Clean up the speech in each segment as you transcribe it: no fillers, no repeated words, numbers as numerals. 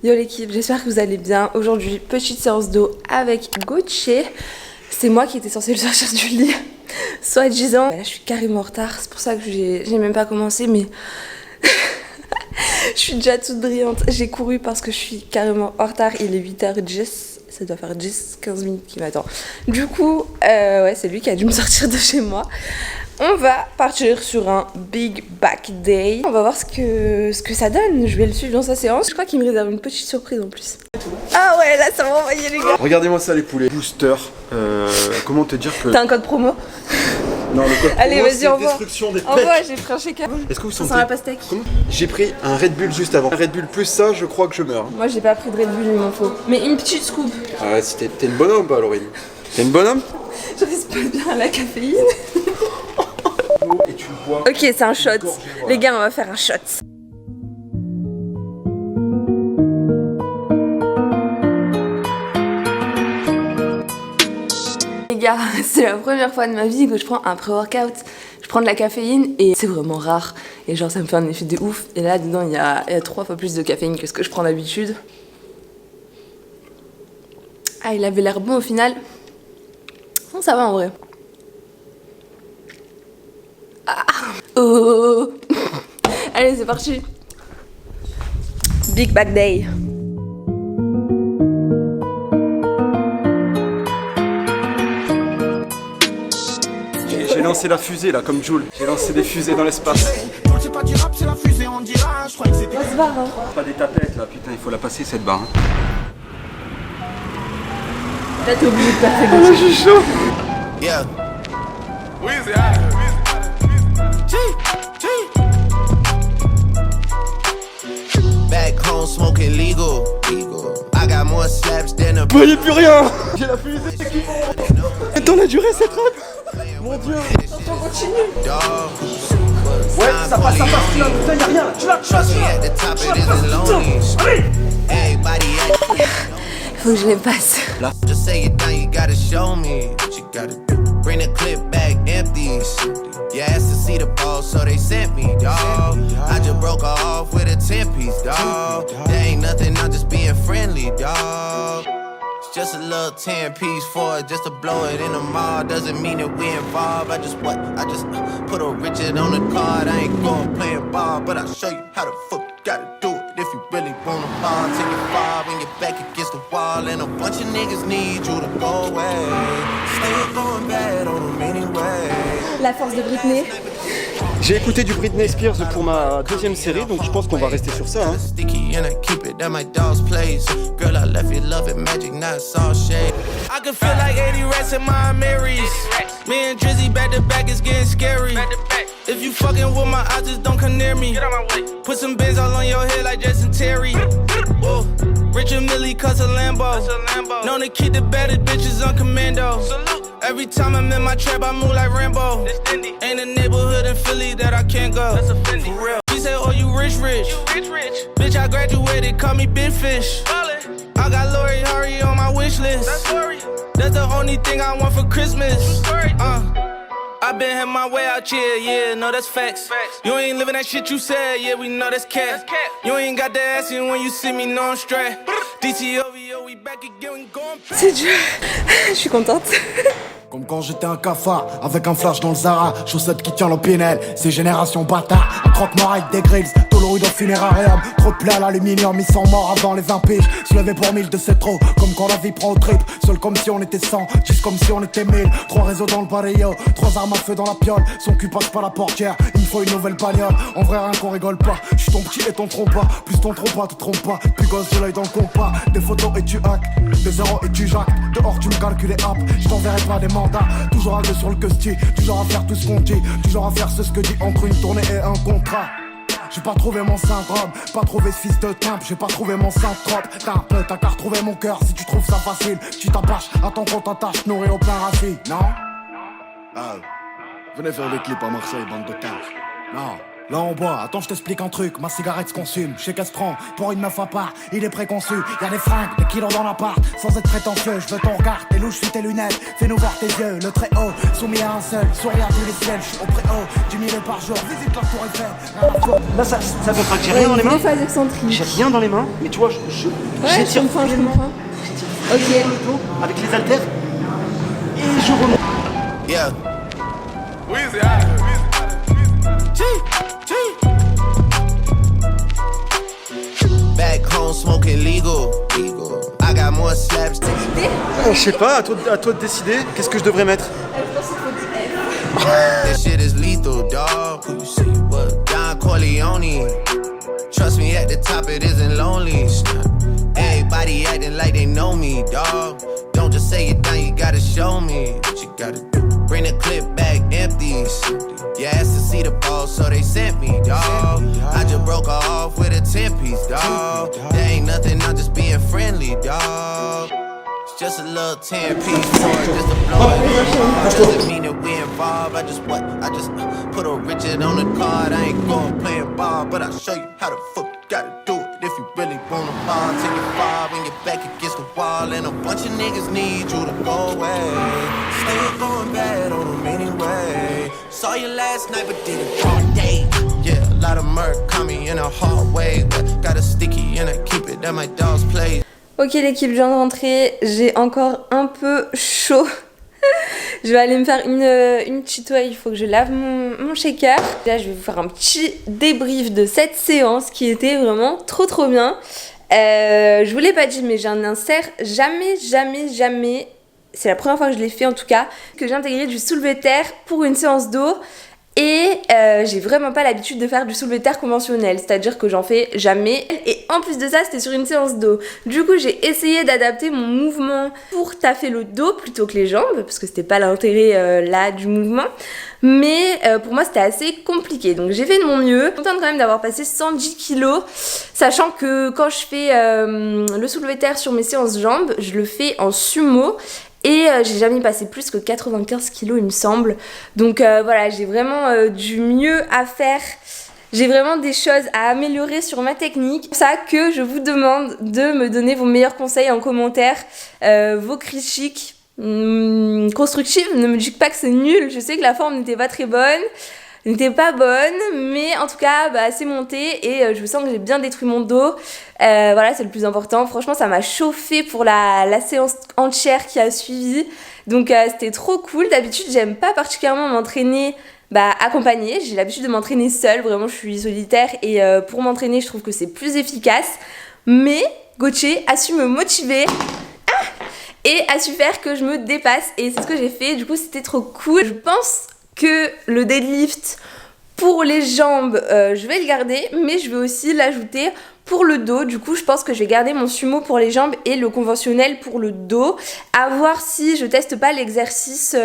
Yo l'équipe, j'espère que vous allez bien. Aujourd'hui, petite séance d'eau avec Gauthier. C'est moi qui étais censée le sortir du lit, soi-disant. Là, je suis carrément en retard, c'est pour ça que j'ai même pas commencé, mais je suis déjà toute brillante. J'ai couru parce que je suis carrément en retard. Il est 8h10, ça doit faire 10-15 minutes qu'il m'attend. Du coup, ouais, c'est lui qui a dû me sortir de chez moi. On va partir sur un big back day. On va voir ce que ça donne. Je vais le suivre dans sa séance. Je crois qu'il me réserve une petite surprise en plus. Ah ouais, là ça m'a envoyé les gars. Regardez-moi ça les poulets. Booster. Comment te dire que... T'as un code promo? Non, le code allez, promo c'est destruction des pecs. Envoie, j'ai pris un chèque. Est-ce que vous sentez sentez la pastèque? J'ai pris un Red Bull juste avant. Un Red Bull plus ça, je crois que je meurs. Moi j'ai pas pris de Red Bull, il m'en faut. Mais une petite scoop. Ah ouais, si t'es une bonhomme pas, Laurine? T'es une bonhomme? Je respecte bien la caféine. Et tu bois. Ok, c'est un shot. Gorgée, voilà. Les gars, on va faire un shot. Les gars, c'est la première fois de ma vie que je prends un pré-workout. Je prends de la caféine et c'est vraiment rare. Et genre, ça me fait un effet de ouf. Et là, dedans, il y a 3 fois plus de caféine que ce que je prends d'habitude. Ah, il avait l'air bon au final. Bon, ça va en vrai. Ah. Oh. Allez, c'est parti. Big back day. J'ai lancé la fusée là, comme Jules. J'ai lancé des fusées dans l'espace. C'est pas du rap, c'est la fusée, on dira. Je crois que c'était. On se barre, hein. Pas des tapettes là, putain, il faut la passer cette barre. Hein. Là, t'es obligé de passer Oh, je suis chaud. Yeah. Back home smoking legal. I got more slaps than a. Vous voyez plus rien. J'ai la fusée qui monte. Attends, on a duré cette rap. Mon dieu. On continue. Ouais, ça passe là. Putain, y'a rien. Tu l'as. Faut que je les passe. Just say it down, you gotta show me what you gotta do. Bring the clip back empty. You asked to see the ball, so they sent me, dawg. I just broke her off with a 10-piece, dawg. There ain't nothing, I'm just being friendly, dawg. It's just a little 10-piece for it, just to blow it in the mall. Doesn't mean that we involved. I just put a Richard on the card. I ain't going playing ball, but I'll show you how the fuck you gotta do it. If you really wanna ball, take it far when you're back against the wall. And a bunch of niggas need you to go away. Still going bad on them anyway. La force de Britney. J'ai écouté du Britney Spears pour ma deuxième série, donc je pense qu'on va rester sur ça. Hein. Sticky and I keep it at my dog's place. Girl, I left you love it magic, not all shade. I can feel like 80 rats in my Marys. Me and Drizzy back to back is getting scary. If you fucking with my eyes, just don't come near me. Get out my way. Put some bins all on your head like Jason Terry. Whoa. Richard Millie cuss a Lambo. Known to keep the baddest bitches on commando. Salute. Every time I'm in my trap, I move like Rambo. Ain't a neighborhood in Philly that I can't go. That's a Fendi. For real. She said, oh, you rich. You rich. Bitch, I graduated, call me Big Fish. Ballin'. I got Lori Hurry on my wish list. That's the only thing I want for Christmas. I been had my way out here, yeah, no, that's facts. You ain't living that shit you said, yeah, we know that's cat. You ain't got the ass in when you see me, no, I'm straight. DTOVO, we back again, we going back. C'est dur. Je suis contente. Comme quand j'étais un cafard, avec un flash dans le Zara. Chaussette qui tient l'opinel, c'est génération bâtard. Un croque-mort avec des grills, Tolorue dans funérarium. Trop de plats à l'aluminium, ils sont morts avant les 20 piges. Soulevé pour 1000 de c'est trop, comme quand la vie prend au trip. Seul comme si on était 100, juste comme si on était 1000. 3 réseaux dans le barrio, 3 armes à feu dans la piole. Son cul passe par la portière, il me faut une nouvelle bagnole. En vrai rien qu'on rigole pas, j'suis ton petit et ton trompe pas. Plus ton trompe pas, te trompe pas. Plus gosse de l'œil dans le compas. Des photos et tu hack, des zéros et tu jacques. Dehors tu me calcules et hop, j't'enverrai pas des mandats. Toujours à deux sur le custy, toujours à faire tout ce qu'on dit. Toujours à faire ce que dit entre une tournée et un contrat. J'ai pas trouvé mon syndrome, pas trouvé ce fils de timbre, j'ai pas trouvé mon synthrope. T'as qu'à retrouver mon cœur si tu trouves ça facile. Tu t'attaches, attends qu'on t'attache, nourri au plein racine, non? Ah, venez faire des clips à Marseille, bande de taf. Non. Là on boit, attends je t'explique un truc, ma cigarette se consume, chez Castron, pour une meuf à part, il est préconçu, y'a des fringues, des kilos dans l'appart, sans être prétentieux, je veux ton regard, tes louches sous tes lunettes, fais-nous voir tes yeux, le très haut, soumis à un seul, sourire du les ciels, je suis au préhaut, 10 000 par jour, visite leur tour Eiffel. Là ça contracte, j'ai rien dans les mains. Phase excentrique. J'ai rien dans les mains, mais tu vois, Ouais, je comprends. Ok. le dos avec les haltères et je remonte. Yeah. Back home smoking legal. I got more slaps than Je sais pas, à toi de décider, qu'est-ce que je devrais mettre? This shit is lethal, dog. Who you say you was? Don Corleone. Trust me, at the top it isn't lonely. Everybody acting like they know me, dog. Don't just say it down, you gotta show me what you gotta do. Bring the clip back empty. You asked to see the ball, so they sent me, dog. I just broke her off with a 10-piece, dog. There ain't nothing, I'm just being friendly, dog. It's just a little 10-piece for it, just to blow it. Doesn't mean that we involved. I just put a Richard on the card. I ain't going playing ball, but I'll show you how the fuck you gotta do it. If you really want a ball, take a fall when you're back against the wall. And a bunch of niggas need you to go away. Still going bad on them anyway. Saw you last night, but did it all day. Yeah, a lot of murk caught me in a hard way. But got a sticky and I keep it at my dog's place. Ok l'équipe, je viens de rentrer, j'ai encore un peu chaud. Je vais aller me faire une petite toile, il faut que je lave mon shaker. Là je vais vous faire un petit débrief de cette séance qui était vraiment trop bien. Je vous l'ai pas dit mais j'ai un insert jamais, c'est la première fois que je l'ai fait en tout cas, que j'ai intégré du soulevé de terre pour une séance d'eau. Et j'ai vraiment pas l'habitude de faire du soulevé de terre conventionnel, c'est-à-dire que j'en fais jamais. Et en plus de ça, c'était sur une séance dos. Du coup, j'ai essayé d'adapter mon mouvement pour taffer le dos plutôt que les jambes, parce que c'était pas l'intérêt là du mouvement. Mais pour moi, c'était assez compliqué. Donc j'ai fait de mon mieux. Je suis contente quand même d'avoir passé 110 kilos, sachant que quand je fais le soulevé de terre sur mes séances jambes, je le fais en sumo. Et j'ai jamais passé plus que 95 kilos il me semble. Donc voilà, j'ai vraiment du mieux à faire. J'ai vraiment des choses à améliorer sur ma technique. C'est pour ça que je vous demande de me donner vos meilleurs conseils en commentaire, vos critiques constructives. Ne me dites pas que c'est nul, je sais que la forme n'était pas très bonne. N'était pas bonne, mais en tout cas c'est monté et je sens que j'ai bien détruit mon dos. Voilà, c'est le plus important. Franchement, ça m'a chauffé pour la séance entière qui a suivi. Donc c'était trop cool. D'habitude, j'aime pas particulièrement m'entraîner accompagnée. J'ai l'habitude de m'entraîner seule. Vraiment, je suis solitaire et pour m'entraîner, je trouve que c'est plus efficace. Mais Gauthier a su me motiver. Et a su faire que je me dépasse. Et c'est ce que j'ai fait. Du coup, c'était trop cool. Je pense que le deadlift pour les jambes, je vais le garder, mais je vais aussi l'ajouter pour le dos. Du coup, je pense que je vais garder mon sumo pour les jambes et le conventionnel pour le dos. À voir si je teste pas l'exercice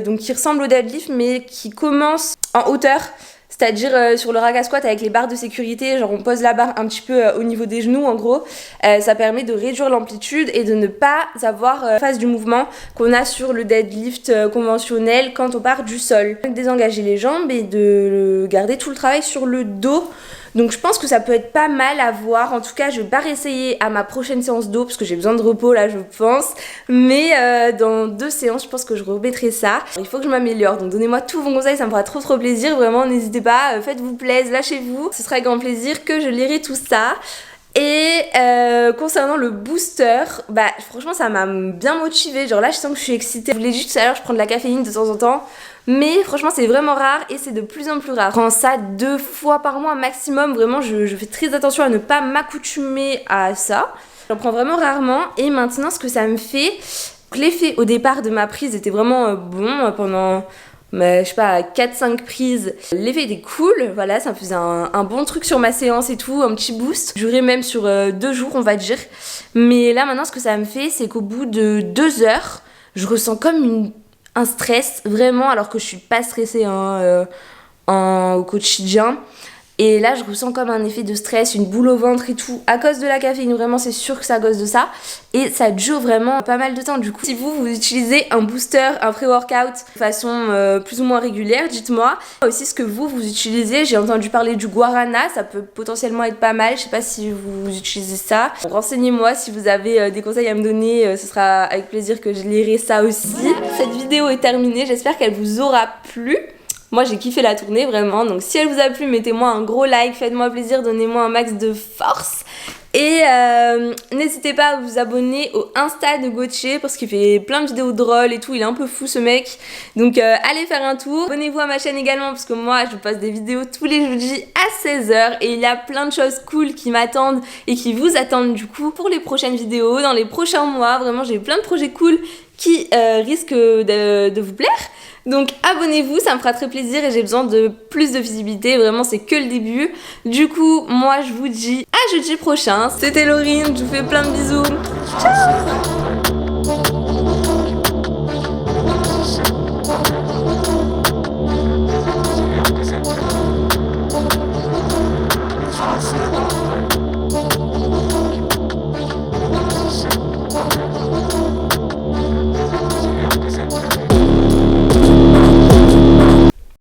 donc qui ressemble au deadlift, mais qui commence en hauteur. C'est-à-dire sur le raga squat avec les barres de sécurité, genre on pose la barre un petit peu au niveau des genoux en gros. Ça permet de réduire l'amplitude et de ne pas avoir phase du mouvement qu'on a sur le deadlift conventionnel quand on part du sol. Désengager les jambes et de garder tout le travail sur le dos. Donc je pense que ça peut être pas mal à voir. En tout cas, je vais pas réessayer à ma prochaine séance d'eau parce que j'ai besoin de repos là, je pense. Mais dans 2 séances, je pense que je remettrai ça. Il faut que je m'améliore. Donc donnez-moi tous vos conseils, ça me fera trop plaisir. Vraiment, n'hésitez pas, faites-vous plaisir, lâchez-vous. Ce sera avec grand plaisir que je lirai tout ça. Et concernant le booster, franchement ça m'a bien motivée. Genre là je sens que je suis excitée. Je voulais juste tout à l'heure, je prends de la caféine de temps en temps. Mais franchement c'est vraiment rare et c'est de plus en plus rare. Je prends ça 2 fois par mois maximum. Vraiment je fais très attention à ne pas m'accoutumer à ça. J'en prends vraiment rarement. Et maintenant ce que ça me fait, l'effet au départ de ma prise était vraiment bon pendant... mais je sais pas, 4-5 prises. L'effet était cool, voilà, ça me faisait un bon truc sur ma séance et tout, un petit boost. Je durais même sur 2 jours, on va dire. Mais là, maintenant, ce que ça me fait, c'est qu'au bout de 2 heures, je ressens comme un stress, vraiment, alors que je suis pas stressée au quotidien. Et là je ressens comme un effet de stress, une boule au ventre et tout à cause de la caféine, vraiment c'est sûr que c'est à cause de ça. Et ça dure vraiment pas mal de temps. Du coup si vous utilisez un booster, un pré-workout de façon plus ou moins régulière, dites-moi aussi ce que vous utilisez. J'ai entendu parler du guarana, ça peut potentiellement être pas mal, je sais pas si vous utilisez ça. Renseignez-moi si vous avez des conseils à me donner, ce sera avec plaisir que je lirai ça aussi. Voilà, cette vidéo est terminée, j'espère qu'elle vous aura plu. Moi j'ai kiffé la tournée vraiment, donc si elle vous a plu, mettez-moi un gros like, faites-moi plaisir, donnez-moi un max de force. Et n'hésitez pas à vous abonner au Insta de Gauthier parce qu'il fait plein de vidéos drôles et tout, il est un peu fou ce mec. Donc allez faire un tour. Abonnez-vous à ma chaîne également parce que moi je poste des vidéos tous les jeudis à 16h et il y a plein de choses cool qui m'attendent et qui vous attendent du coup pour les prochaines vidéos, dans les prochains mois. Vraiment j'ai plein de projets cool qui risquent de vous plaire. Donc abonnez-vous, ça me fera très plaisir et j'ai besoin de plus de visibilité, vraiment c'est que le début. Du coup, moi je vous dis à jeudi prochain. C'était Laurine, je vous fais plein de bisous. Ciao!